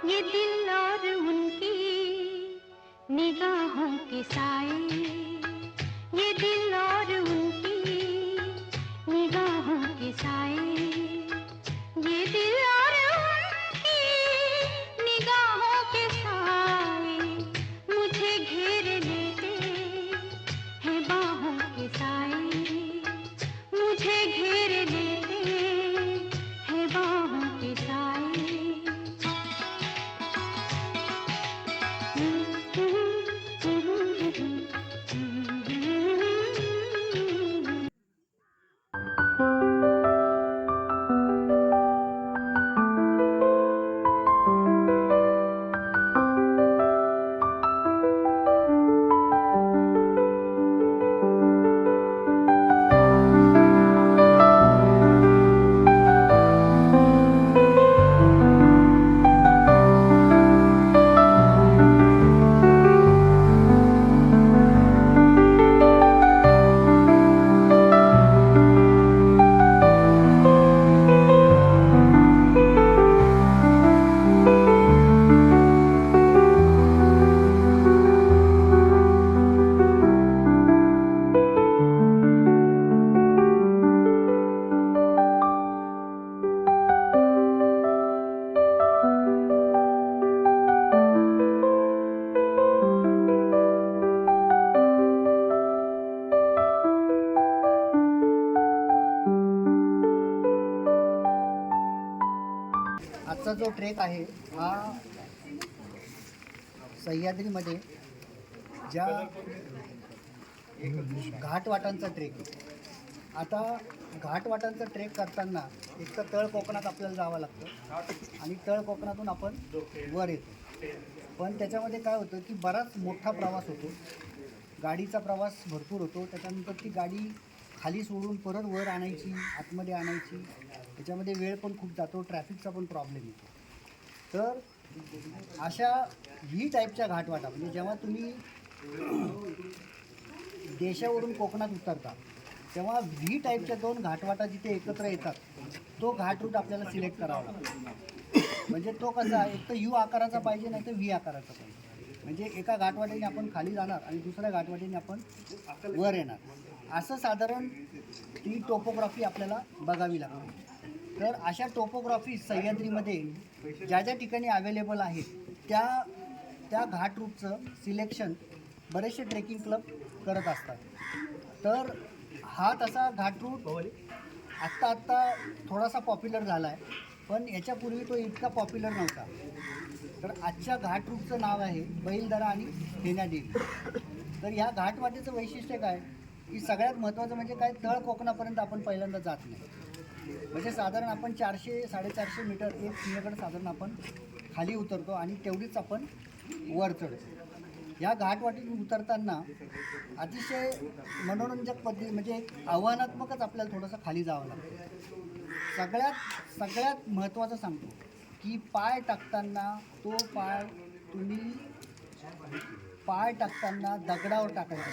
ये दिल और उनकी निगाहों के साए, ये दिल और उनकी निगाहों के साए, ये दिल और उनकी निगाहों के साए मुझे घेर लेते हैं बाहों के साए, मुझे घेर लेते हैं बाहों के साए। आजचा जो ट्रेक आहे हा सह्याद्रीमध्ये ज्या घाटवाटांचा ट्रेक आहे. आता घाटवाटांचा ट्रेक करताना एक तर तळ कोकणात आपल्याला जावं लागतं आणि तळ कोकणातून आपण वर येतो. पण त्याच्यामध्ये काय होतं की बराच मोठा प्रवास होतो, गाडीचा प्रवास भरपूर होतो. त्याच्यानंतर ती गाडी खाली सोडून परत वर आणायची, आतमध्ये आणायची, त्याच्यामध्ये वेळ पण खूप जातो, ट्रॅफिकचा पण प्रॉब्लेम येतो. तर अशा ही टाईपच्या घाटवाटा म्हणजे जेव्हा तुम्ही देशावरून कोकणात उतरता तेव्हा व्ही टाईपच्या दोन घाटवाटा जिथे एकत्र येतात तो घाट रूट आपल्याला सिलेक्ट करावा लागतो. म्हणजे तो कसा एक तर यू आकाराचा पाहिजे नाही तर व्ही आकाराचा पाहिजे. म्हणजे एका घाटवाटेने आपण खाली जाणार आणि दुसऱ्या घाटवाटेने आपण वर येणार, असं साधारण ती टोपोग्राफी आपल्याला बघावी लागते. तर अशा टोपोग्राफी सह्याद्रीमध्ये ज्या ज्या ठिकाणी अवेलेबल आहेत त्या घाट रूटचं सिलेक्शन बरेचसे ट्रेकिंग क्लब करत असतात. तर हा तसा घाट रूट आत्ता थोडासा पॉप्युलर झाला आहे, पण याच्यापूर्वी तो इतका पॉप्युलर नव्हता. तर आजच्या घाट रूटचं नाव आहे बैलदरा आणि फेण्यादेवी. तर ह्या घाटवाटेचं वैशिष्ट्य काय की सगळ्यात महत्त्वाचं म्हणजे काय, तळ कोकणापर्यंत आपण पहिल्यांदा जात नाही. म्हणजे साधारण आपण 400-450 मीटर एक सीमेकडे साधारण आपण खाली उतरतो आणि तेवढीच आपण वर चढतो. या घाटवाटेतून उतरताना अतिशय मनोरंजक पद्धती म्हणजे एक आव्हानात्मकच आपल्याला थोडंसं खाली जावं लागतं. सगळ्यात महत्त्वाचं सांगतो की पाय टाकताना तुम्ही पाय टाकताना दगडावर टाकायचा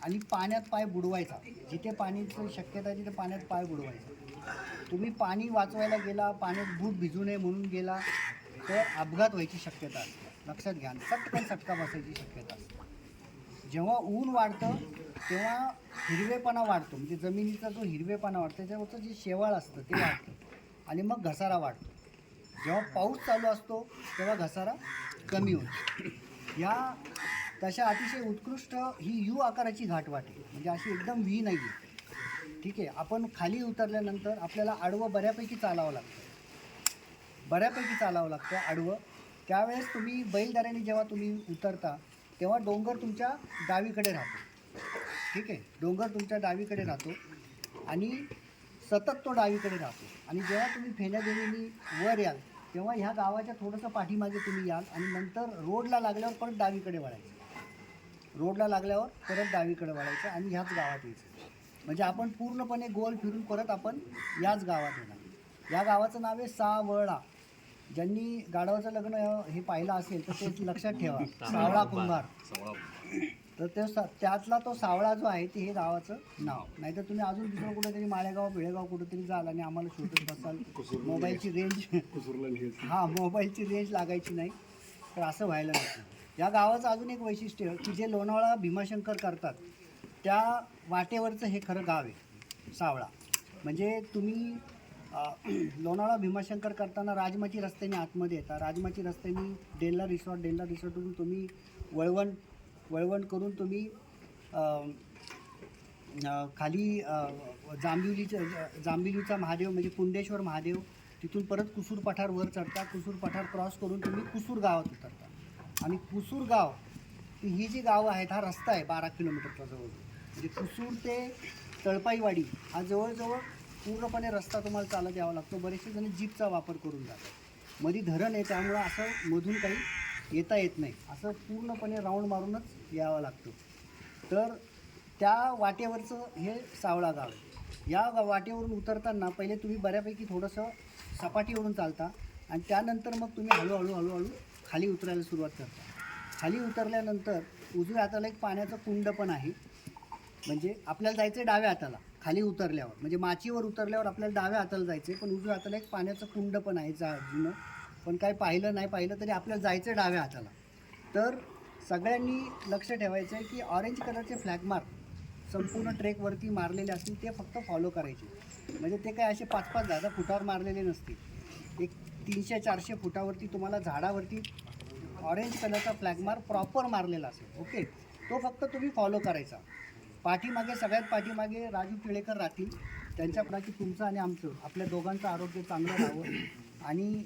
आणि पाण्यात पाय बुडवायचा. जिथे पाण्याची शक्यता आहे तिथे पाण्यात पाय बुडवायचा. तुम्ही पाणी वाचवायला गेला, पाण्यात बूट भिजू नये म्हणून गेला तर अपघात व्हायची शक्यता असते. लक्षात घ्या, चटकन चटका बसायची शक्यता असते. जेव्हा ऊन वाढतं तेव्हा हिरवेपणा वाढतो, म्हणजे जमिनीचा जो हिरवेपणा वाढतो त्याच्यावरचं जे शेवाळ असतं ते वाढतं आणि मग घसारा वाढतो. जेव्हा पाऊस चालू असतो तेव्हा घसारा कमी होतो. या तशा अतिशय उत्कृष्ट ही यू आकाराची घाटवाट आहे, म्हणजे अशी एकदम व्ही नाही आहे. ठीक आहे. आपण खाली उतरल्यानंतर आपल्याला आडवं बऱ्यापैकी चालावं लागतं आडवं. त्यावेळेस तुम्ही बैलगाड्याने जेव्हा तुम्ही उतरता तेव्हा डोंगर तुमच्या डावीकडे राहतो. ठीक आहे. डोंगर तुमच्या डावीकडे राहतो आणि सतत तो डावीकडे राहतो. आणि जेव्हा तुम्ही फेण्यादेवीनी वर याल तेव्हा ह्या गावाच्या थोडंसं पाठीमागे तुम्ही याल आणि नंतर रोडला लागल्यावर परत डावीकडे वळायचं. आणि ह्याच गावात यायचं. म्हणजे आपण पूर्णपणे गोल फिरून परत आपण याच गावात येणार. या गावाचं नाव आहे सावळा. ज्यांनी गाढवाचं लग्न हे पाहिलं असेल तर ते लक्षात ठेवा, सावळा कुंभार. तर त्यातला तो सावळा जो आहे ते हे गावाचं नाव. नाहीतर तुम्ही अजून दुसरं कुठेतरी माळेगाव बिळेगाव कुठेतरी जाल आणि आम्हाला शोधत बसाल. मोबाईलची रेंज लागायची नाही. तर असं व्हायला नको. या गावाचं अजून एक वैशिष्ट्य की जे लोणावळा भीमाशंकर करतात त्या वाटेवरचं हे खरं गाव आहे सावळा. म्हणजे तुम्ही लोणावळा भीमाशंकर करताना राजमाची रस्त्याने आतमध्ये येता. राजमाची रस्त्याने डेल्ला रिसॉर्टवरून तुम्ही वळवण करून तुम्ही खाली जांभिलीचा महादेव म्हणजे कुंडेश्वर महादेव, तिथून परत कुसूर पठार वर चढता. कुसूर पठार क्रॉस करून तुम्ही कुसूर गावात उतरता. आणि कुसूर गाव ही जी गावं आहेत, हा रस्ता आहे 12 किलोमीटरचा जवळ. म्हणजे कुसूर ते तळपाईवाडी हा जवळजवळ पूर्णपणे रस्ता तुम्हाला चालत यावा लागतो. बरेचसे जण जीपचा वापर करून जातात. मध्ये धरण आहे त्यामुळं असं मधून काही येता येत नाही. असं पूर्णपणे राऊंड मारूनच यावं लागतं. तर त्या वाटेवरचं हे सावळा गाव आहे. या वाटेवरून उतरताना पहिले तुम्ही बऱ्यापैकी थोडंसं सपाटीवरून चालता आणि त्यानंतर मग तुम्ही हळूहळू खाली उतरायला सुरुवात करता. खाली उतरल्यानंतर उजव्या हाताला एक पाण्याचं कुंड पण आहे. म्हणजे आपल्याला जायचं आहे डाव्या हाताला खाली उतरल्यावर. म्हणजे माचीवर उतरल्यावर आपल्याला डाव्या हाताला जायचं आहे, पण उजव्या हाताला एक पाण्याचं कुंड पण आहे जुनं. पण काय नाही पाहिलं तरी आपल्याला जायचं आहे डाव्या हाताला. तर सगळ्यांनी लक्ष ठेवायचं आहे की ऑरेंज कलरचे फ्लॅग मार्क संपूर्ण ट्रेकवरती मारलेले असतील ते फक्त फॉलो करायचे. म्हणजे ते काय असे 5-5, 10-10 फुटावर मारलेले नसतील. एक 300-400 फुटावरती तुम्हाला झाडावरती ऑरेंज कलरचा फ्लॅग मार्क प्रॉपर मारलेला असेल. ओके. तो फक्त तुम्ही फॉलो करायचा. पाठीमागे सगळ्यात पाठीमागे राजू टिळेकर राहतील. त्यांच्यापैकी तुमचं आणि आमचं आपल्या दोघांचं आरोग्य चांगलं राहावं आणि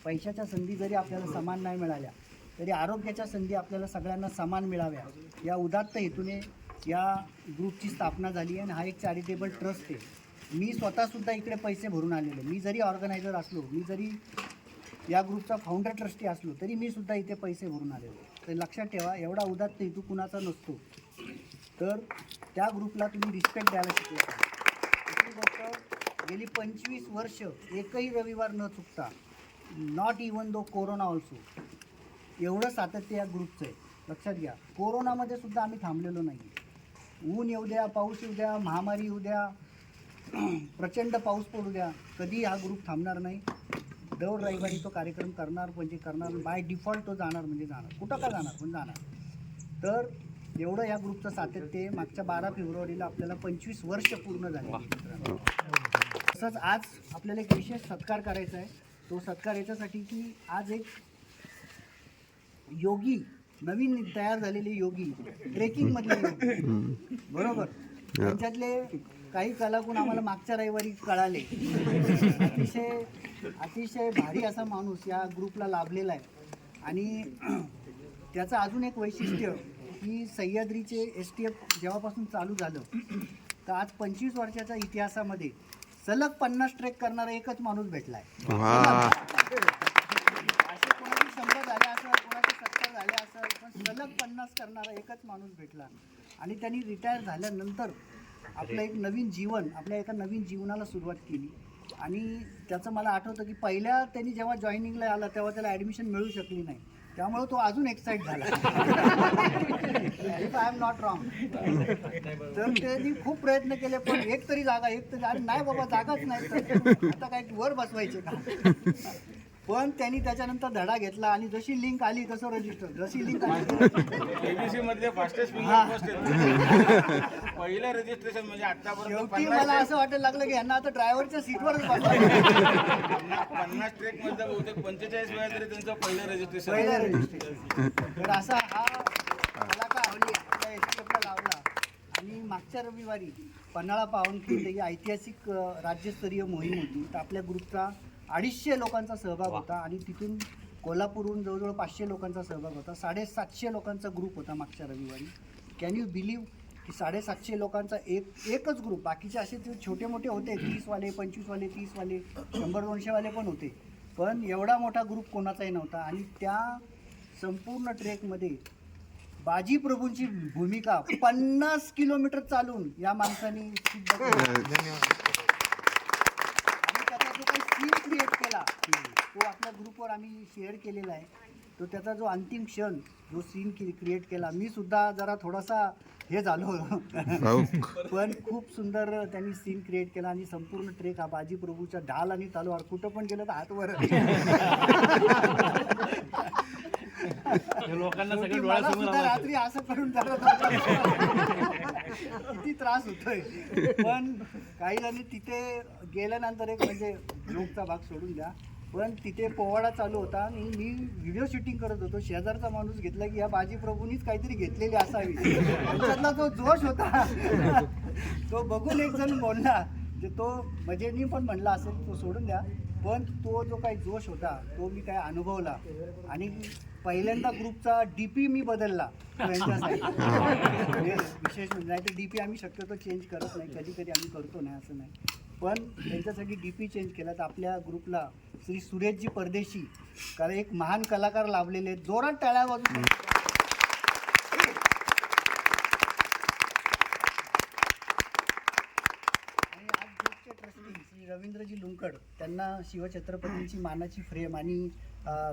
पैशाच्या संधी जरी आपल्याला समान नाही मिळाल्या तरी आरोग्याच्या संधी आपल्याला सगळ्यांना समान मिळाव्या या उदात्त हेतूने या ग्रुपची स्थापना झाली आहे. आणि हा एक चॅरिटेबल ट्रस्ट आहे. मी स्वतःसुद्धा इकडे पैसे भरून आलेलो. मी जरी ऑर्गनायझर असलो, मी जरी या ग्रुपचा फाउंडर ट्रस्टी असलो तरी मी सुद्धा इथे पैसे भरून आलेलो. तर लक्षात ठेवा, एवढा उदात्त हेतू कुणाचा नसतो. तर त्या ग्रुपला तुम्ही रिस्पेक्ट द्यायला शिकले. दुसरी गोष्ट, गेली 25 वर्ष एकही रविवार न चुकता, नॉट इवन दो कोरोना ऑल्सो, एवढं सातत्य या ग्रुपचं आहे. लक्षात घ्या, कोरोनामध्ये सुद्धा आम्ही थांबलेलो नाही. ऊन येऊ द्या, पाऊस येऊ द्या, महामारी येऊ द्या, प्रचंड पाऊस पडू द्या, कधी हा ग्रुप थांबणार नाही. दर रविवारी तो कार्यक्रम करणार म्हणजे करणार. बाय डिफॉल्ट तो जाणार म्हणजे जाणार. कुठं का जाणार पण जाणार. तर एवढं या ग्रुपचं सातत्य. मागच्या 12 फेब्रुवारीला आपल्याला 25 वर्ष पूर्ण झाले. तसंच आज आपल्याला एक विशेष सत्कार करायचा आहे. तो सत्कार याच्यासाठी की आज एक योगी, नवीन तयार झालेले योगी, ट्रेकिंगमधले योगी, बरोबर, त्यांच्यातले काही कलागुण आम्हाला मागच्या रविवारी कळाले. अतिशय भारी असा माणूस या ग्रुपला लाभलेला आहे. आणि त्याचं अजून एक वैशिष्ट्य की सह्याद्रीचे STF जेव्हापासून चालू झालं तर आज 25 वर्षाच्या इतिहासामध्ये सलग 50 ट्रेक करणारा एकच माणूस भेटला आहे. असे कोणाचे 100 झाले असेल, कोणाचे 70 झाले असेल, पण सलग 50 करणारा एकच माणूस भेटला. आणि त्यांनी रिटायर झाल्यानंतर आपलं एक नवीन जीवन, आपल्या एका नवीन जीवनाला सुरुवात केली. आणि त्याचं मला आठवतं की पहिल्या त्यांनी जेव्हा जॉईनिंगला आला तेव्हा त्याला ॲडमिशन मिळू शकली नाही. त्यामुळे तो अजून एक्साइट झाला. If I am not wrong. तर त्यांनी खूप प्रयत्न केले पण एक तरी जागा आणि नाही बाबा जागाच नाही, तर आता काय वर बसवायचे का. पण त्यांनी त्याच्यानंतर धडा घेतला आणि जशी लिंक आली तसं रजिस्टर, जशी लिंक आली पहिलं रजिस्ट्रेशन म्हणजे आतापर्यंत शेवटी मला असं वाटायला लागलं की यांना आता ड्रायव्हरच्या सीटवरच बसवायचं. 50 ट्रेक मध्ये बहुतेक 45 वेळा तरी त्यांचं पहिलं रजिस्ट्रेशन. पहिलं रजिस्ट्रेशन. तर असा हा कलाकार आवली आपल्या एसटीएफला लावला. आणि मागच्या रविवारी पन्हाळा पावनखिंड ही ऐतिहासिक राज्यस्तरीय मोहीम होती. तर आपल्या ग्रुपचा 250 लोकांचा सहभाग होता आणि तिथून कोल्हापूरहून जवळजवळ 500 लोकांचा सहभाग होता. 750 लोकांचा ग्रुप होता मागच्या रविवारी. कॅन यू बिलीव्ह की 750 लोकांचा एकच ग्रुप. बाकीचे असे छोटे मोठे होते, 30 वाले, 25 वाले, 30 वाले, 100-200 वाले पण होते. पण एवढा मोठा ग्रुप कोणाचाही नव्हता. आणि त्या संपूर्ण ट्रेकमध्ये बाजी प्रभूंची भूमिका 50 किलोमीटर चालून या माणसाने सिद्ध केली. आणि त्याचा जो काही सीन क्रिएट केला तो आपल्या ग्रुपवर आम्ही शेअर केलेला आहे. तो त्याचा जो अंतिम क्षण जो सीन क्रिएट केला, मी सुद्धा जरा थोडासा हे झालो पण खूप सुंदर त्यांनी सीन क्रिएट केला. आणि संपूर्ण ट्रेक हा बाजी प्रभूच्या ढाल आणि तलवार कुठं पण गेलं तर हात वर. लोकांना शेवटी मला सुद्धा रात्री असं करून किती त्रास होतोय. पण काही जणी तिथे गेल्यानंतर एक म्हणजे जोकचा भाग सोडून द्या, पण तिथे पोवाडा चालू होता आणि मी व्हिडिओ शूटिंग करत होतो. शेजारचा माणूस घेतला की या बाजी प्रभूंनीच काहीतरी घेतलेली असावी. त्याच्यातला जो जोश होता तो बघून एक जण बोलला, जे तो मजेनी पण म्हणला असेल तो सोडून द्या, पण तो जो काही जोश होता तो मी काय अनुभवला. आणि पहिल्यांदा ग्रुपचा डीपी मी बदलला त्यांच्यासाठी. विशेष म्हणजे नाही तर डीपी आम्ही शक्यतो चेंज करत नाही, कधी कधी आम्ही करतो नाही असं नाही, पण त्यांच्यासाठी डीपी चेंज केला. तर आपल्या ग्रुपला श्री सुरेशजी परदेशी कारण एक महान कलाकार लाभलेले आहेत. जोरात टाळ्या वाजून. आणि आज ग्रुपचे ट्रस्टी श्री रवींद्रजी लुंकड त्यांना शिवछत्रपतींची मानाची फ्रेम आणि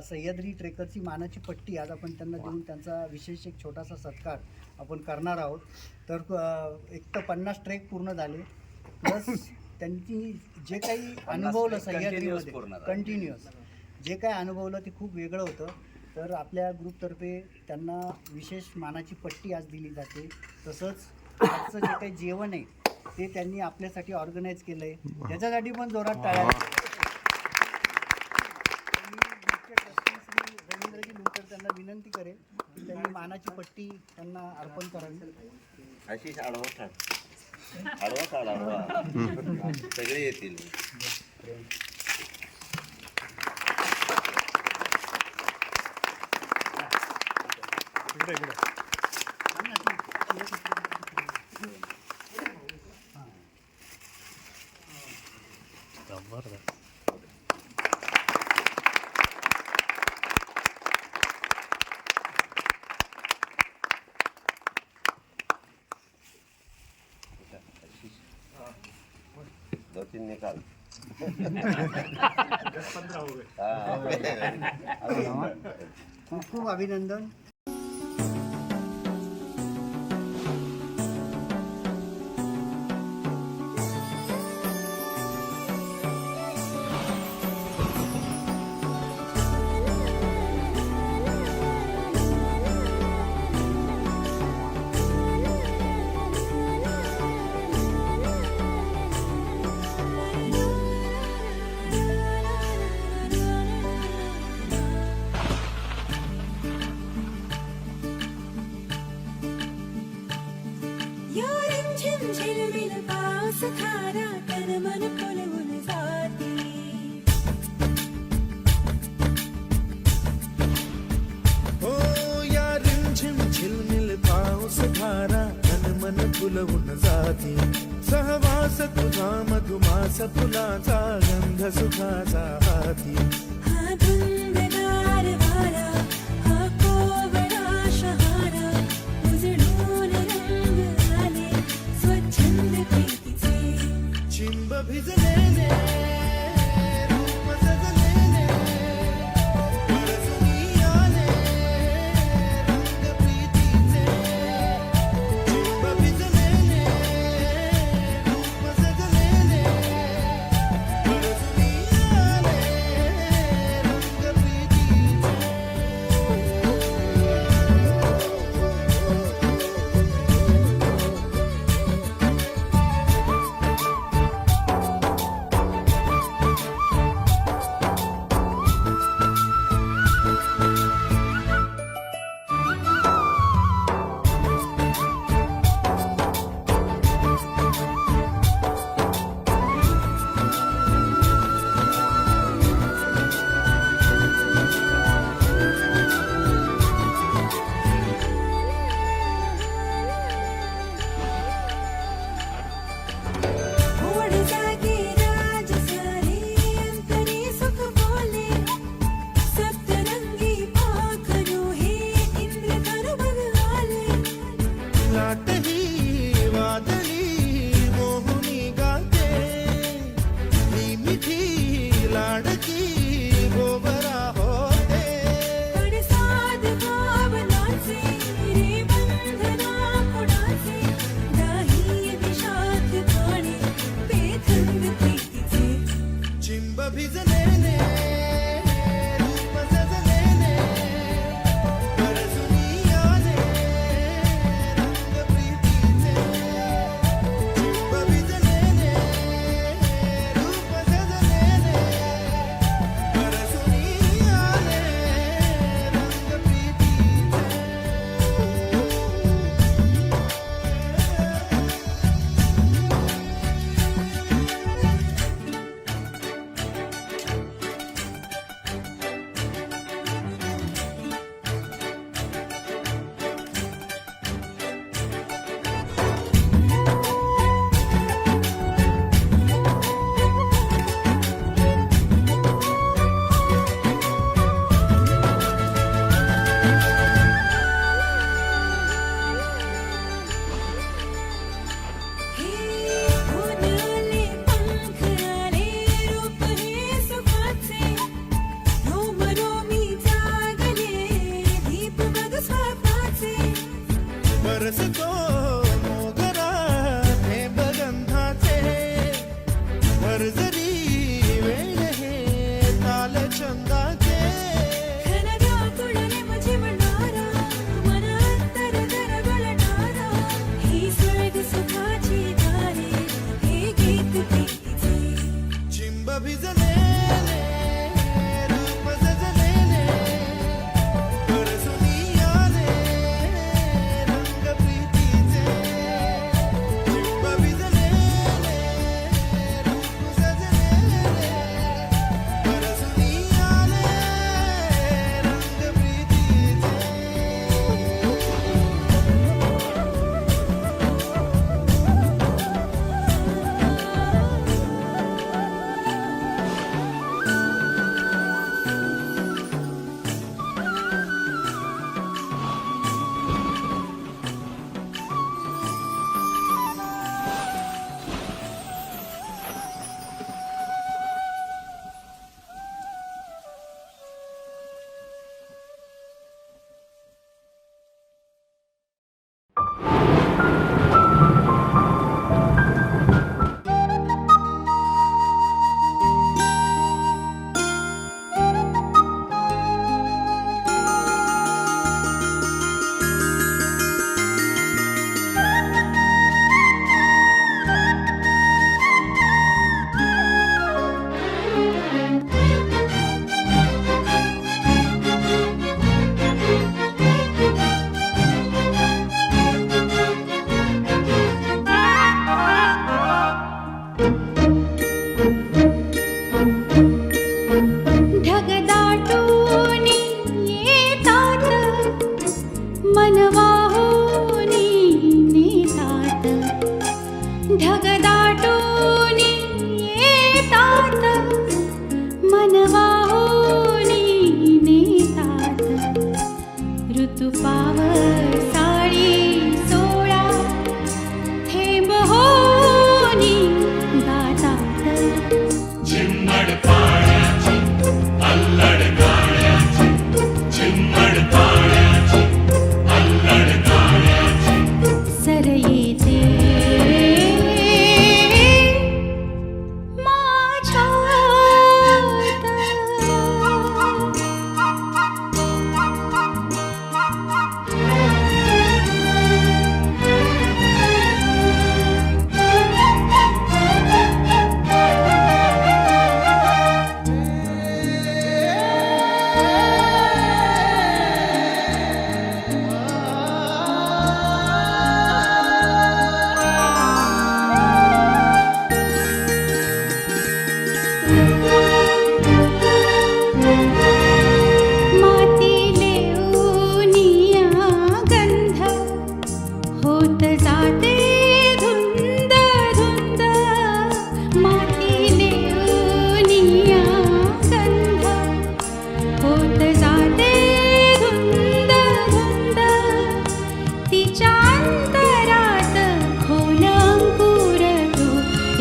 सह्याद्री ट्रेकरची मानाची पट्टी आज आपण त्यांना देऊन त्यांचा विशेष एक छोटासा सत्कार आपण करणार आहोत. तर एक तर 50 ट्रेक पूर्ण झाले, प्लस त्यांनी जे काही अनुभवलं सह्याद्रीमध्ये कंटिन्युअस जे काही अनुभवलं ते खूप वेगळं होतं. तर आपल्या ग्रुपतर्फे त्यांना विशेष मानाची पट्टी आज दिली जाते. तसंच आजचं जे काही जेवण आहे ते त्यांनी आपल्यासाठी ऑर्गनाईज केलं आहे, त्याच्यासाठी पण जोरात टाळ्या. रवींद्रजी लुंकर त्यांना विनंती करेल की त्यांनी मानाची पट्टी त्यांना अर्पण करावी. आशिष आडवा काढ आडवा सगळे येतील. दो तीन निकाल. खूप खूप अभिनंदन. झिलमिल पाऊस खारा तन मन फुलवून जाते. हो या रिमझिम झिलमिल पाऊस धारा तन मन फुलवून जाते. सहवास तुझा मधुमास फुलाचा गंध सुखाचा हाती. हा धुंददार वारा हा कोवळा शहारा उजळून रंग आले स्वच्छंद प्रीतीचे. चिंब भिजलेले रूप सजलेले परसुनी आले रंग प्रीतीचे. चिंब भिजलेले रूप सजलेले परसुनी आले रंग प्रीतीचे.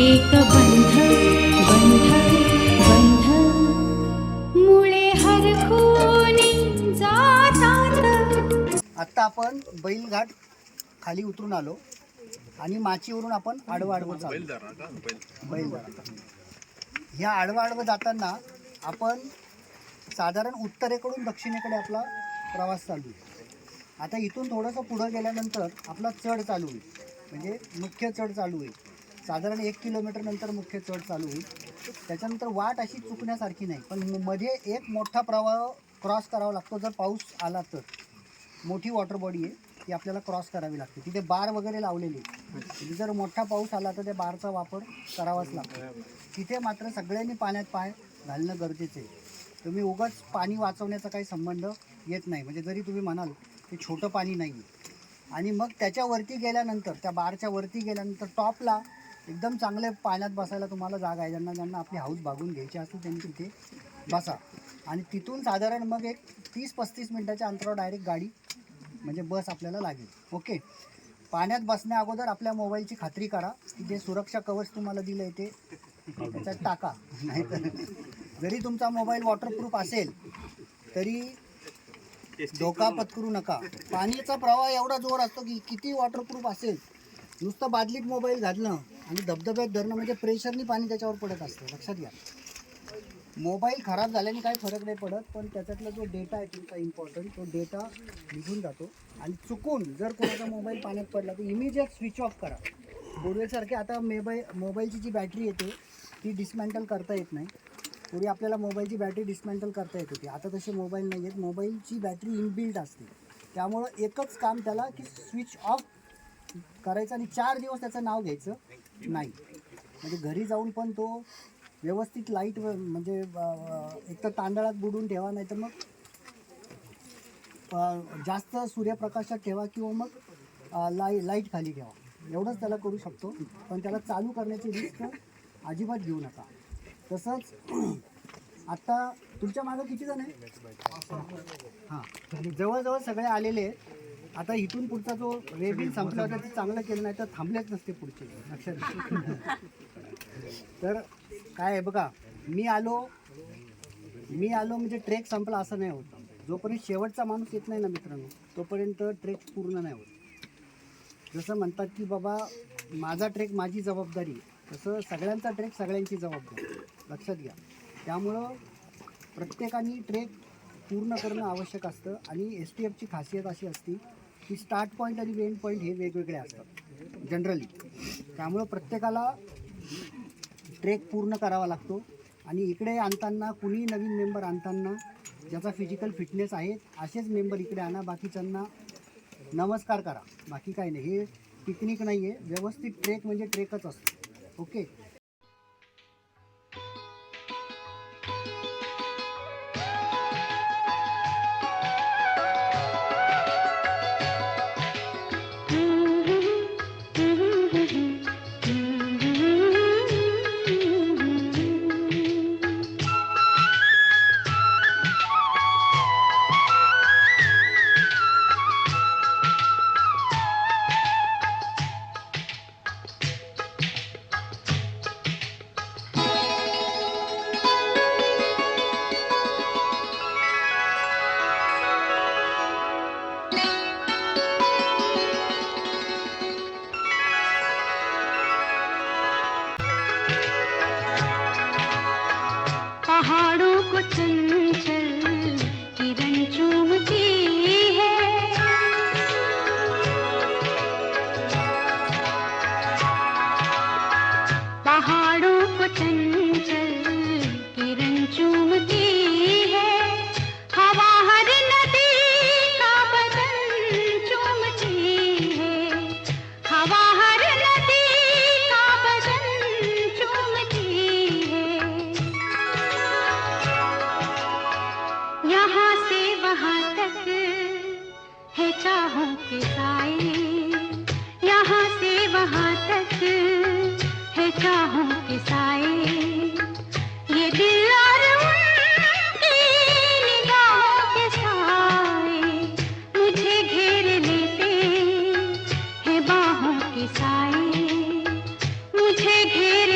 एक बंध बंध बंध मुळे हरखून जातात. आत्ता आपण बैलघाट खाली उतरून आलो आणि माचीवरून आपण आडवं चाललो. बैलदारा ह्या आडवं जाताना आपण साधारण उत्तरेकडून दक्षिणेकडे आपला प्रवास चालू आहे. आता इथून थोडंसं पुढं गेल्यानंतर आपला चढ चालू होईल, म्हणजे मुख्य चढ चालू होईल. साधारण 1 किलोमीटर नंतर मुख्य चढ चालू होईल. त्याच्यानंतर वाट अशी चुकण्यासारखी नाही, पण मध्ये एक मोठा प्रवाह क्रॉस करावा लागतो. जर पाऊस आला तर मोठी वॉटर बॉडी आहे ती आपल्याला क्रॉस करावी लागते. तिथे बार वगैरे लावलेले आहे. जर मोठा पाऊस आला तर त्या बारचा वापर करावाच लागतो. तिथे मात्र सगळ्यांनी पाण्यात पाय घालणं गरजेचं आहे. तुम्ही उगाच पाणी वाचवण्याचा काही संबंध येत नाही. म्हणजे जरी तुम्ही म्हणाल की छोटं पाणी नाही आहे, आणि मग त्याच्यावरती गेल्यानंतर त्या बारच्या वरती गेल्यानंतर टॉपला एकदम चांगले पाण्यात बसायला तुम्हाला जागा आहे. ज्यांना आपली हाऊस भागून घ्यायची असते त्यांनी तिथे बसा. आणि तिथून साधारण मग एक 30-35 मिनटाच्या अंतरावर डायरेक्ट गाडी म्हणजे बस आपल्याला लागेल. ओके. पाण्यात बसण्या अगोदर आपल्या मोबाईलची खात्री करा की जे सुरक्षा कवच तुम्हाला दिलं आहे ते त्याच्यात टाका. नाहीतर जरी तुमचा मोबाईल वॉटरप्रूफ असेल तरी धोका पत्करू नका. पाण्याचा प्रवाह एवढा जोर असतो की किती वॉटरप्रूफ असेल, नुसतं बादलीत मोबाईल घालणं आणि धबधब्यात धरणं म्हणजे प्रेशरनी पाणी त्याच्यावर पडत असतं. लक्षात घ्या. मोबाईल खराब झाल्याने काही फरक नाही पडत, पण त्याच्यातला जो डेटा आहे तुमचा इम्पॉर्टंट तो डेटा निघून जातो. आणि चुकून जर कोणाचा मोबाईल पाण्यात पडला तर इमिजिएट स्विच ऑफ करा. पूर्वीसारखे आता मोबाईलची जी बॅटरी येते ती डिस्मॅन्टल करता येत नाही. पूर्वी आपल्याला मोबाईलची बॅटरी डिस्मॅन्टल करता येत होती. आता तसे मोबाईल नाही आहेत. मोबाईलची बॅटरी इनबिल्ट असते. त्यामुळं एकच काम त्याला की स्विच ऑफ करायचं आणि 4 दिवस त्याचं नाव घ्यायचं नाही. म्हणजे घरी जाऊन पण तो व्यवस्थित लाईट म्हणजे एक तर तांदळात बुडून ठेवा, नाही तर मग जास्त सूर्यप्रकाशात ठेवा किंवा मग लाईट खाली ठेवा. एवढंच त्याला करू शकतो. पण त्याला चालू करण्याची रिस्क अजिबात घेऊ नका. तसंच आत्ता तुमच्या मागं किती जण आहे? हां, जवळजवळ सगळे आलेले आहेत. आता इथून पुढचा जो वेबिल संपला होता ते चांगलं केलं नाही तर थांबलेच नसते पुढचे. लक्षात. तर काय आहे बघा, मी आलो म्हणजे ट्रेक संपला असं नाही होत. जोपर्यंत शेवटचा माणूस येत नाही ना मित्रांनो तोपर्यंत ट्रेक पूर्ण नाही होत. जसं म्हणतात की बाबा माझा ट्रेक माझी जबाबदारी, तसं सगळ्यांचा ट्रेक सगळ्यांची जबाबदारी. लक्षात घ्या. त्यामुळं प्रत्येकाने ट्रेक पूर्ण करणं आवश्यक असतं. आणि STFची खासियत अशी असते की स्टार्ट पॉईंट आणि एंड पॉईंट हे वेगवेगळे असतात जनरली. त्यामुळं प्रत्येकाला ट्रेक पूर्ण करावा लागतो. आणि इकडे आणताना कुणी नवीन मेंबर आणताना ज्याचा फिजिकल फिटनेस आहे असेच मेंबर इकडे आणा. बाकीच्यांना नमस्कार करा, बाकी काही नाही. हे पिकनिक नाही आहे. व्यवस्थित ट्रेक म्हणजे ट्रेकच असतो. ओके. पहाड़ों को चंचल किरण चूमती है, पहाड़ों को चंचल किरण चूमती है, हवा हर नदी का बदन चूमती है, हवा हर नदी का बदन चूमती है। यहाँ से वहाँ तक है चाहों के साए, यहाँ से वहाँ तक है चाहों के साए, ये दिल और उनकी निगाहों के साए मुझे घेर लेते हैं बाहों के साए, मुझे घेर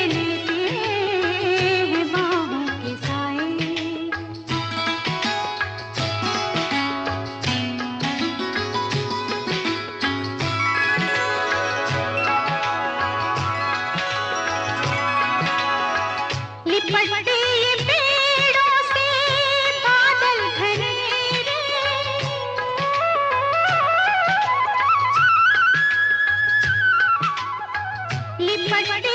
लिपटते ये पेड़ों से बादल घनेरे, लिपटते